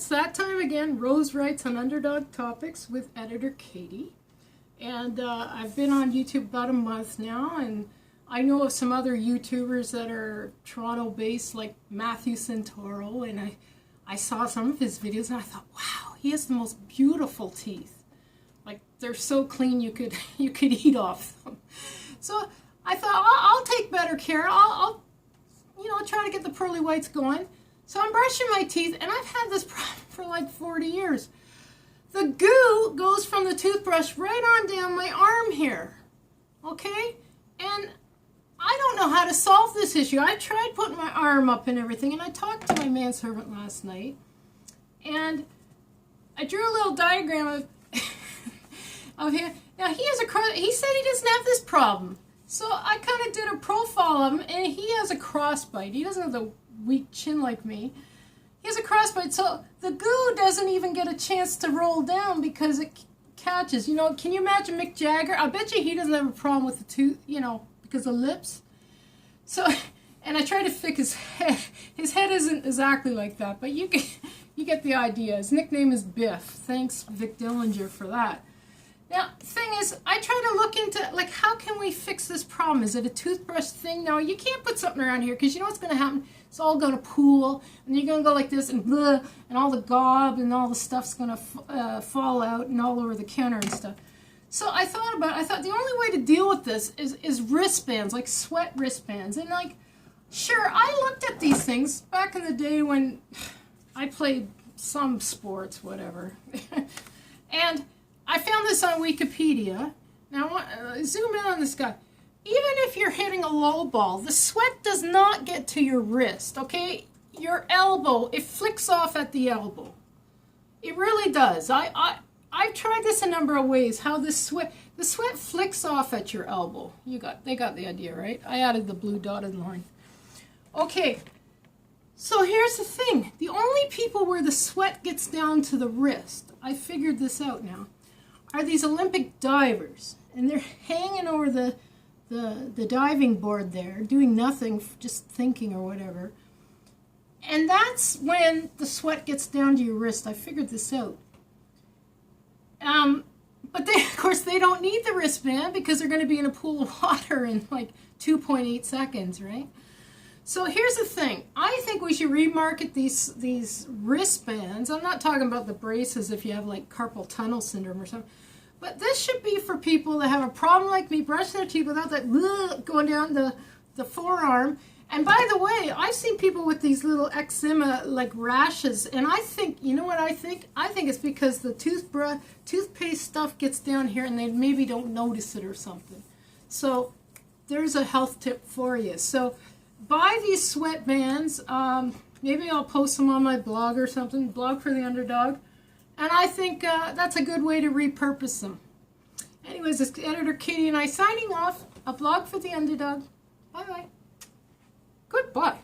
it's that time again. Rose Writes on Underdog Topics with editor Katie. And I've been on YouTube about a month now, and I know of some other YouTubers that are Toronto-based, like Matthew Santoro, and I saw some of his videos, and I thought, wow, he has the most beautiful teeth. Like, they're so clean you could eat off them. So I thought, I'll take better care. I'll try to get the pearly whites going. So I'm brushing my teeth, and I've had this problem for like 40 years. The goo goes from the toothbrush right on down my arm here, okay? And I don't know how to solve this issue. I tried putting my arm up and everything, and I talked to my manservant last night, and I drew a little diagram of him. Now, he said he doesn't have this problem. So I kind of did a profile of him, and he has a crossbite. He doesn't have the weak chin like me. He has a crossbite, so the goo doesn't even get a chance to roll down because it catches. You know, can you imagine Mick Jagger? I bet you he doesn't have a problem with the tooth, because of lips. So, and I tried to fix his head. His head isn't exactly like that, but you get the idea. His nickname is Biff. Thanks, Vic Dillinger, for that. Now, the thing is, I try to look into, like, how can we fix this problem? Is it a toothbrush thing? No, you can't put something around here, because you know what's going to happen? It's all going to pool, and you're going to go like this, and bleh, and all the gob and all the stuff's going to fall out and all over the counter and stuff. So I thought the only way to deal with this is wristbands, like sweat wristbands. And, like, sure, I looked at these things back in the day when I played some sports, whatever. And I found this on Wikipedia. Now, zoom in on this guy. Even if you're hitting a low ball, the sweat does not get to your wrist, okay? Your elbow, it flicks off at the elbow. It really does. I've tried this a number of ways, how the sweat flicks off at your elbow. They got the idea, right? I added the blue dotted line. Okay, so here's the thing. The only people where the sweat gets down to the wrist, I figured this out now, are these Olympic divers. And they're hanging over the diving board there, doing nothing, just thinking or whatever. And that's when the sweat gets down to your wrist. I figured this out. But of course, they don't need the wristband because they're going to be in a pool of water in like 2.8 seconds, right? So here's the thing. I think we should remarket these wristbands. I'm not talking about the braces if you have like carpal tunnel syndrome or something. But this should be for people that have a problem like me, brushing their teeth without that going down the forearm. And by the way, I've seen people with these little eczema, like rashes, and I think, you know what I think? I think it's because the toothpaste stuff gets down here and they maybe don't notice it or something. So there's a health tip for you. So buy these sweatbands. Maybe I'll post them on my blog or something, blog for the underdog. And I think that's a good way to repurpose them. Anyways, this is editor Katie and I signing off. A blog for the underdog. Bye-bye. Goodbye.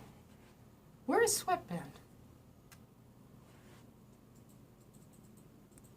Where is Sweatband?